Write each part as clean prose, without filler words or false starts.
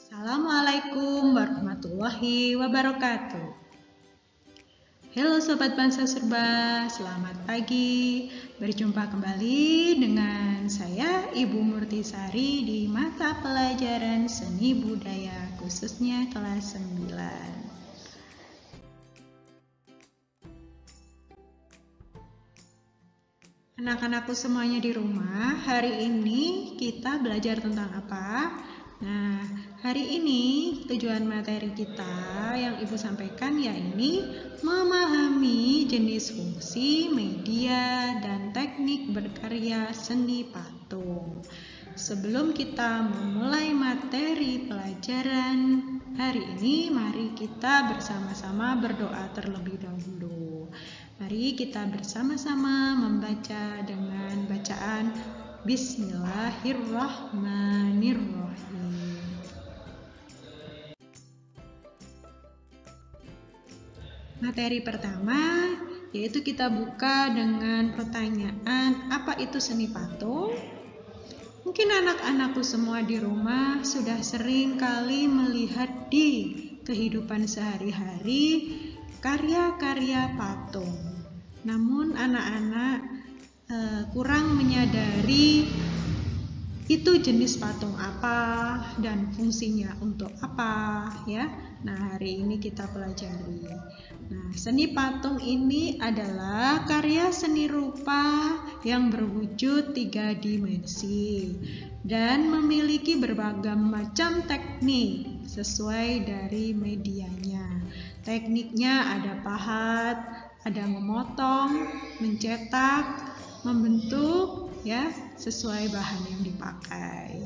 Assalamualaikum warahmatullahi wabarakatuh. Halo Sobat Bangsa Serba, selamat pagi. Berjumpa kembali dengan saya Ibu Murtisari di mata pelajaran seni budaya khususnya kelas 9. Anak-anakku semuanya di rumah, hari ini kita belajar tentang apa? Nah, hari ini tujuan materi kita yang Ibu sampaikan yakni memahami jenis fungsi, media, dan teknik berkarya seni patung. Sebelum kita memulai materi pelajaran hari ini, mari kita bersama-sama berdoa terlebih dahulu. Mari kita bersama-sama membaca dengan bacaan Bismillahirrahmanirrahim. Materi pertama yaitu kita buka dengan pertanyaan, apa itu seni patung? Mungkin anak-anakku semua di rumah sudah sering kali melihat di kehidupan sehari-hari karya-karya patung. Namun anak-anak kurang menyadari itu jenis patung apa dan fungsinya untuk apa ya. Nah, hari ini kita pelajari. Nah, seni patung ini adalah karya seni rupa yang berwujud 3 dimensi dan memiliki berbagai macam teknik sesuai dari medianya. Tekniknya ada pahat, ada memotong, mencetak, membentuk ya sesuai bahan yang dipakai.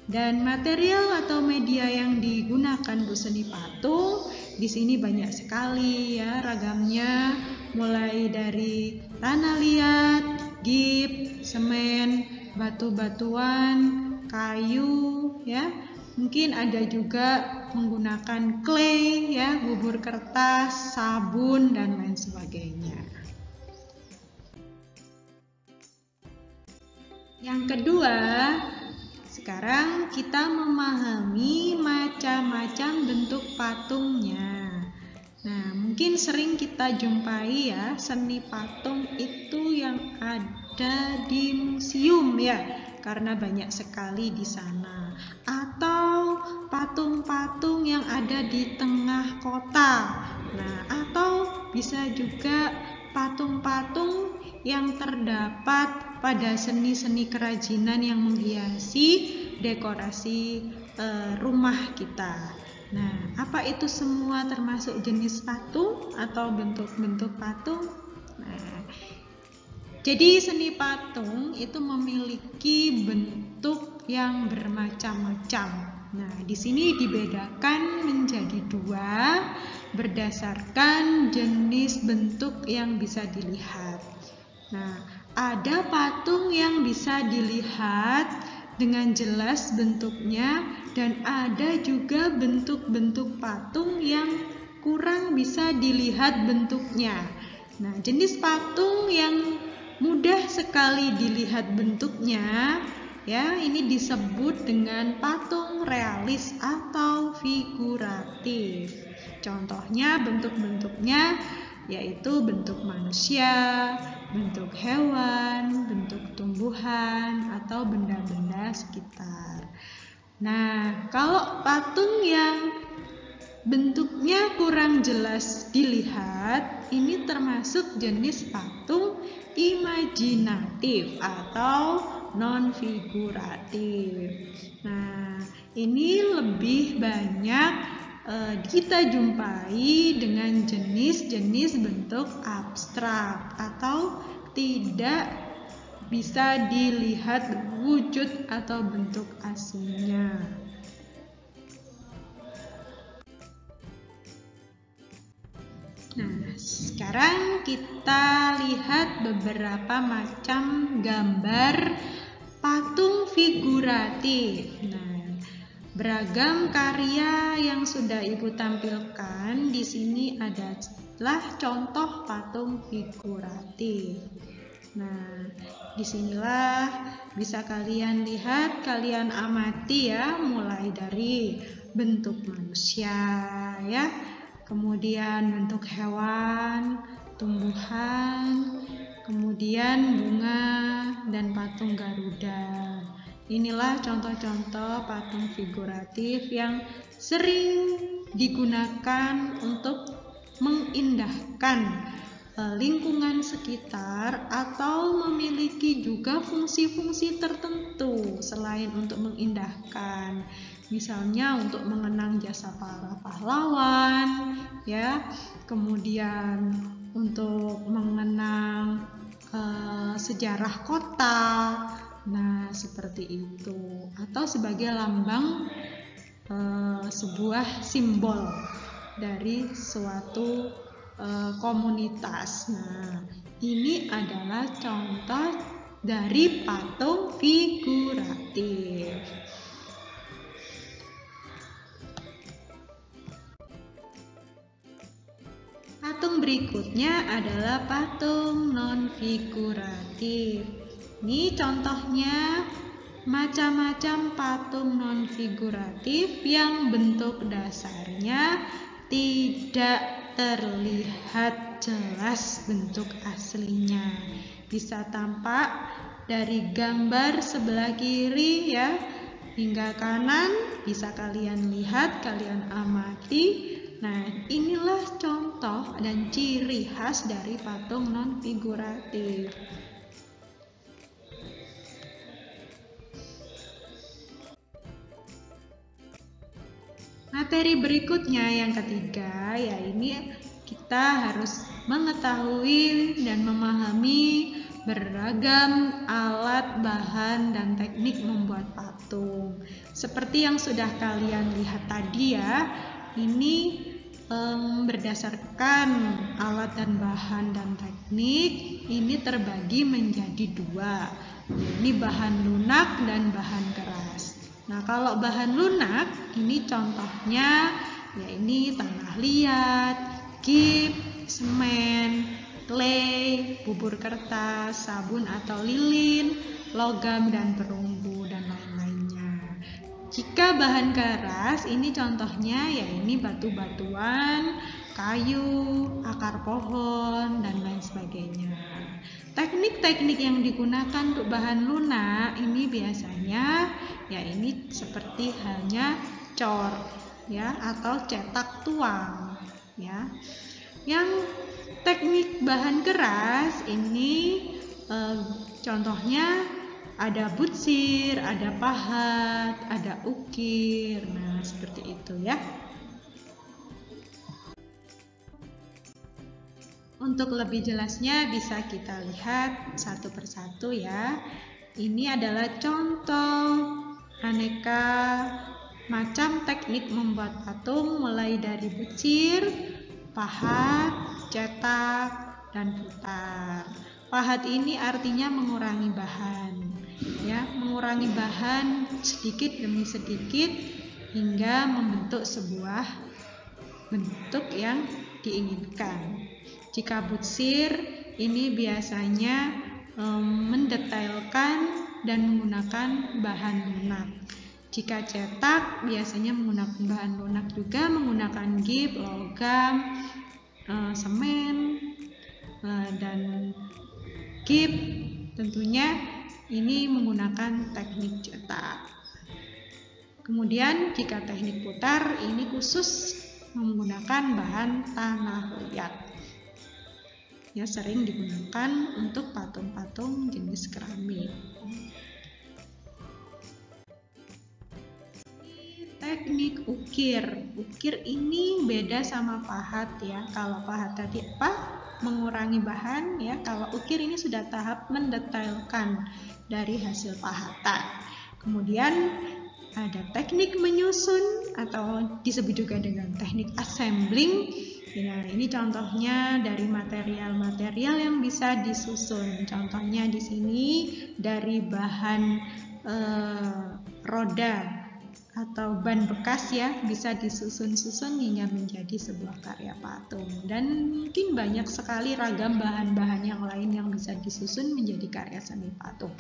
Dan material atau media yang digunakan untuk seni patung di sini banyak sekali ya ragamnya, mulai dari tanah liat, gip, semen, batu-batuan, kayu ya. Mungkin ada juga menggunakan clay ya, bubur kertas, sabun dan lain sebagainya. Yang kedua, sekarang kita memahami macam-macam bentuk patungnya. Nah, mungkin sering kita jumpai ya seni patung itu yang ada di museum ya, karena banyak sekali di sana. Atau patung-patung yang ada di tengah kota. Nah, atau bisa juga patung-patung yang terdapat pada seni-seni kerajinan yang menghiasi dekorasi rumah kita. Nah, apa itu semua termasuk jenis patung atau bentuk-bentuk patung? Nah, jadi seni patung itu memiliki bentuk yang bermacam-macam. Nah, di sini dibedakan menjadi 2 berdasarkan jenis bentuk yang bisa dilihat. Nah, ada patung yang bisa dilihat dengan jelas bentuknya dan ada juga bentuk-bentuk patung yang kurang bisa dilihat bentuknya. Nah, jenis patung yang mudah sekali dilihat bentuknya ya, ini disebut dengan patung realis atau figuratif. Contohnya bentuk-bentuknya yaitu bentuk manusia, bentuk hewan, bentuk tumbuhan atau benda-benda sekitar. Nah, kalau patung yang bentuknya kurang jelas dilihat, ini termasuk jenis patung imajinatif atau non-figuratif. Nah, ini lebih banyak kita jumpai dengan jenis-jenis bentuk abstrak atau tidak bisa dilihat wujud atau bentuk aslinya. Nah, sekarang kita lihat beberapa macam gambar patung figuratif. Nah, beragam karya yang sudah Ibu tampilkan di sini adalah contoh patung figuratif. Nah, Disinilah bisa kalian lihat, kalian amati ya, mulai dari bentuk manusia ya, kemudian bentuk hewan, tumbuhan, kemudian bunga dan patung Garuda. Inilah contoh-contoh patung figuratif yang sering digunakan untuk mengindahkan lingkungan sekitar atau memiliki juga fungsi-fungsi tertentu selain untuk mengindahkan. Misalnya untuk mengenang jasa para pahlawan, ya, kemudian untuk mengenang sejarah kota. Nah, seperti itu, atau sebagai lambang sebuah simbol dari suatu komunitas. Nah, ini adalah contoh dari patung figuratif. Patung berikutnya adalah patung non-figuratif. Ini contohnya macam-macam patung non-figuratif yang bentuk dasarnya tidak terlihat jelas bentuk aslinya. Bisa tampak dari gambar sebelah kiri ya hingga kanan, bisa kalian lihat, kalian amati. Nah, inilah contoh dan ciri khas dari patung non-figuratif. Materi berikutnya yang ketiga, ya ini kita harus mengetahui dan memahami beragam alat, bahan, dan teknik membuat patung. Seperti yang sudah kalian lihat tadi ya, ini berdasarkan alat dan bahan dan teknik, ini terbagi menjadi dua. Ini bahan lunak dan bahan keras. Nah, kalau bahan lunak, ini contohnya ya ini tanah liat, gip, semen, clay, bubur kertas, sabun atau lilin, logam dan perunggu dan lain-lainnya. Jika bahan keras, ini contohnya ya ini batu-batuan, kayu, akar pohon dan lain sebagainya. Teknik-teknik yang digunakan untuk bahan lunak ini biasanya ya ini seperti halnya cor ya atau cetak tuang ya. Yang teknik bahan keras ini contohnya ada butsir, ada pahat, ada ukir. Nah, seperti itu ya. Untuk lebih jelasnya bisa kita lihat satu persatu ya. Ini adalah contoh aneka macam teknik membuat patung mulai dari butsir, pahat, cetak, dan putar. Pahat ini artinya mengurangi bahan, ya, mengurangi bahan sedikit demi sedikit hingga membentuk sebuah bentuk yang diinginkan. Jika butsir ini biasanya mendetailkan dan menggunakan bahan lunak. Jika cetak biasanya menggunakan bahan lunak juga, menggunakan gip, logam, semen, dan gip. Tentunya ini menggunakan teknik cetak. Kemudian jika teknik putar ini khusus menggunakan bahan tanah liat. Ya, sering digunakan untuk patung-patung jenis keramik. Teknik ukir. Ukir ini beda sama pahat ya. Kalau pahat tadi apa? Mengurangi bahan ya. Kalau ukir ini sudah tahap mendetailkan dari hasil pahatan. Kemudian ada teknik menyusun atau disebut juga dengan teknik assembling. Nah, ini contohnya dari material-material yang bisa disusun. Contohnya di sini dari bahan roda atau ban bekas ya, bisa disusun-susun hingga menjadi sebuah karya patung. Dan mungkin banyak sekali ragam bahan-bahan yang lain yang bisa disusun menjadi karya seni patung.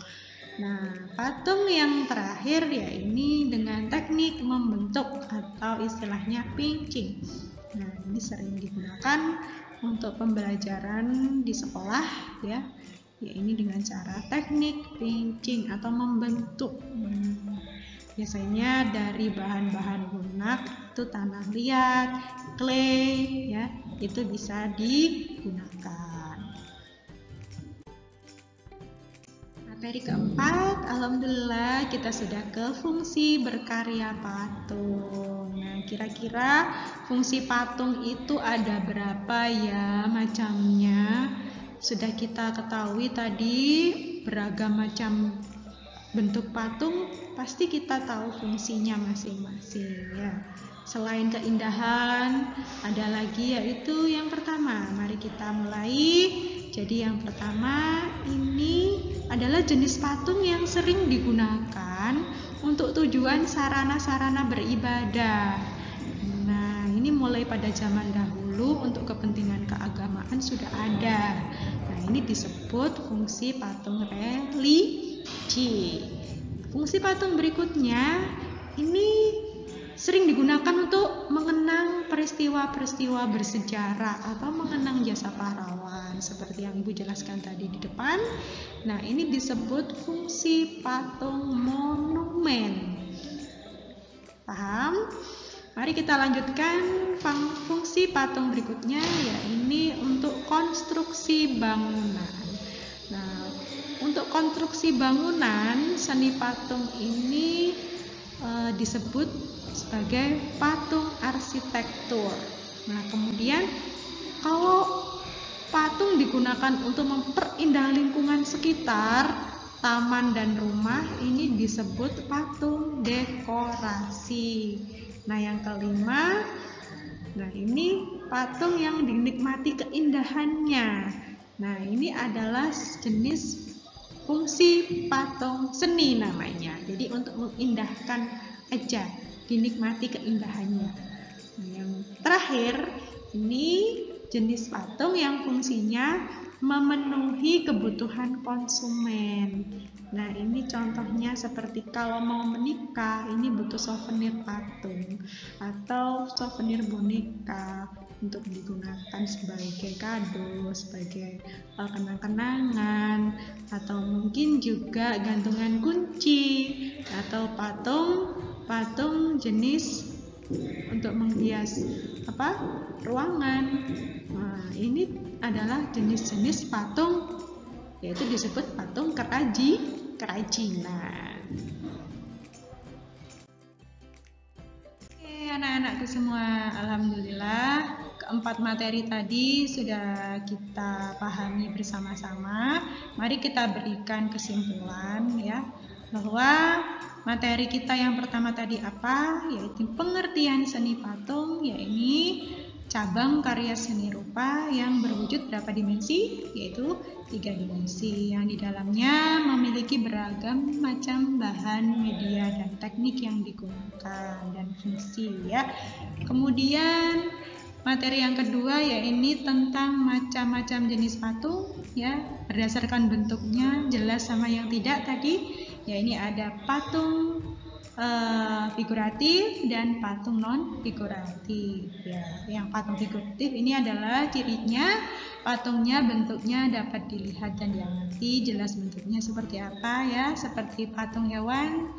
Nah, patung yang terakhir ya ini dengan teknik membentuk atau istilahnya painting. Nah, ini sering digunakan untuk pembelajaran di sekolah ya. Ya ini dengan cara teknik painting atau membentuk. Biasanya dari bahan-bahan lunak itu tanah liat, clay ya, itu bisa digunakan. Materi keempat, alhamdulillah kita sudah ke fungsi berkarya patung. Nah, kira-kira fungsi patung itu ada berapa ya macamnya? Sudah kita ketahui tadi beragam macam bentuk patung, pasti kita tahu fungsinya masing-masing ya. Selain keindahan, ada lagi yaitu yang pertama. Mari kita mulai. Jadi yang pertama ini adalah jenis patung yang sering digunakan untuk tujuan sarana-sarana beribadah. Nah, ini mulai pada zaman dahulu untuk kepentingan keagamaan sudah ada. Nah, ini disebut fungsi patung religi. Fungsi patung berikutnya ini sering digunakan untuk mengenang peristiwa-peristiwa bersejarah atau mengenang jasa pahlawan seperti yang Ibu jelaskan tadi di depan. Nah, ini disebut fungsi patung monumen. Paham? Mari kita lanjutkan fungsi patung berikutnya, ya ini untuk konstruksi bangunan. Nah, untuk konstruksi bangunan, seni patung ini disebut sebagai patung arsitektur. Nah, kemudian kalau patung digunakan untuk memperindah lingkungan sekitar, taman dan rumah, ini disebut patung dekorasi. Nah, yang kelima, nah ini patung yang dinikmati keindahannya. Nah, ini adalah jenis fungsi patung seni namanya. Jadi untuk mengindahkan aja, dinikmati keindahannya. Nah, yang terakhir ini jenis patung yang fungsinya memenuhi kebutuhan konsumen. Nah, ini contohnya seperti kalau mau menikah, ini butuh souvenir patung atau souvenir boneka untuk digunakan sebagai kado, sebagai kenang-kenangan, atau mungkin juga gantungan kunci atau patung jenis untuk menghias ruangan. Nah, ini adalah jenis-jenis patung, yaitu disebut patung kerajinan. Oke, anak-anakku semua, alhamdulillah keempat materi tadi sudah kita pahami bersama-sama. Mari kita berikan kesimpulan ya, bahwa materi kita yang pertama tadi apa? Yaitu pengertian seni patung, yaitu cabang karya seni rupa yang berwujud berapa dimensi? Yaitu 3 dimensi yang di dalamnya memiliki beragam macam bahan, media, dan teknik yang digunakan dan fungsi ya. Kemudian materi yang kedua yaitu tentang macam-macam jenis patung ya, berdasarkan bentuknya jelas sama yang tidak tadi. Ya, ini ada patung figuratif dan patung non figuratif ya. Yang patung figuratif ini adalah cirinya patungnya bentuknya dapat dilihat dan diamati, jelas bentuknya seperti apa ya, seperti patung hewan,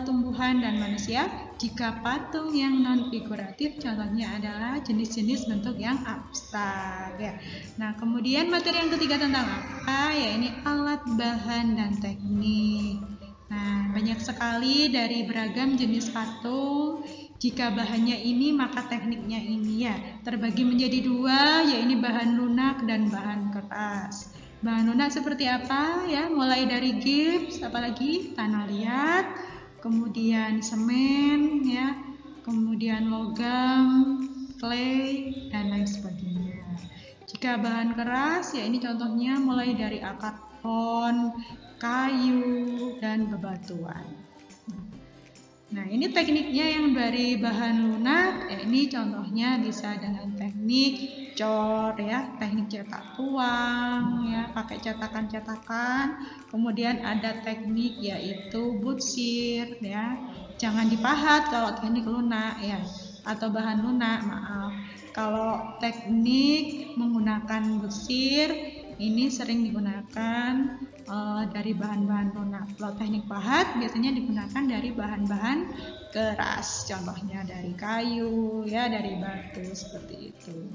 tumbuhan dan manusia. Jika patung yang non figuratif contohnya adalah jenis-jenis bentuk yang abstrak ya. Nah, kemudian materi yang ketiga tentang apa? Ya, ini alat, bahan, dan teknik. Nah, banyak sekali dari beragam jenis patung. Jika bahannya ini, maka tekniknya ini ya. Terbagi menjadi 2, yaitu bahan lunak dan bahan keras. Bahan lunak seperti apa ya? Mulai dari gips, apalagi tanah liat, kemudian semen ya, kemudian logam, clay, dan lain sebagainya. Jika bahan keras, ya ini contohnya mulai dari akar pohon, kayu, dan bebatuan. Nah, ini tekniknya yang dari bahan lunak. Ini contohnya bisa dengan teknik cor ya, teknik cetak tuang ya, pakai cetakan-cetakan. Kemudian ada teknik yaitu butsir ya. Jangan dipahat kalau teknik lunak ya, atau bahan lunak, maaf. Kalau teknik menggunakan butsir ini sering digunakan dari bahan-bahan lunak. Kalau teknik pahat biasanya digunakan dari bahan-bahan keras, contohnya dari kayu, ya, dari batu, seperti itu.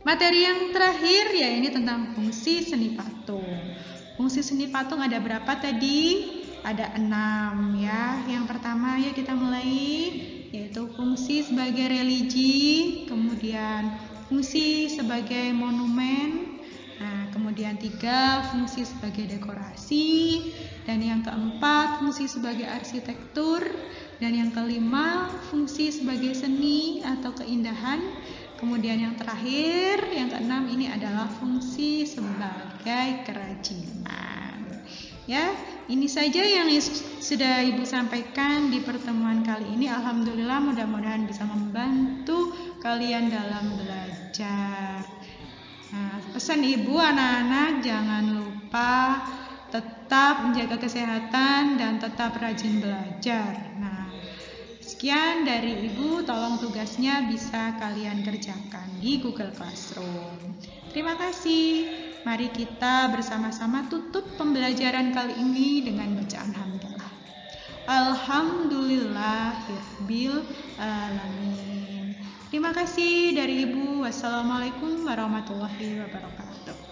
Materi yang terakhir ya ini tentang fungsi seni patung. Fungsi seni patung ada berapa tadi? Ada 6 ya. Yang pertama ya kita mulai, yaitu fungsi sebagai religi, kemudian fungsi sebagai monumen, nah kemudian 3 fungsi sebagai dekorasi, dan yang keempat fungsi sebagai arsitektur, dan yang kelima fungsi sebagai seni atau keindahan. Kemudian yang terakhir, yang keenam ini adalah fungsi sebagai kerajinan. Ya, ini saja yang sudah Ibu sampaikan di pertemuan kali ini. Alhamdulillah, mudah-mudahan bisa membantu kalian dalam belajar. Nah, pesan Ibu, anak-anak jangan lupa tetap menjaga kesehatan dan tetap rajin belajar. Nah, sekian dari Ibu, tolong tugasnya bisa kalian kerjakan di Google Classroom. Terima kasih. Mari kita bersama-sama tutup pembelajaran kali ini dengan bacaan hamdalah. Alhamdulillahirabbil alamin. Terima kasih dari Ibu. Wassalamualaikum warahmatullahi wabarakatuh.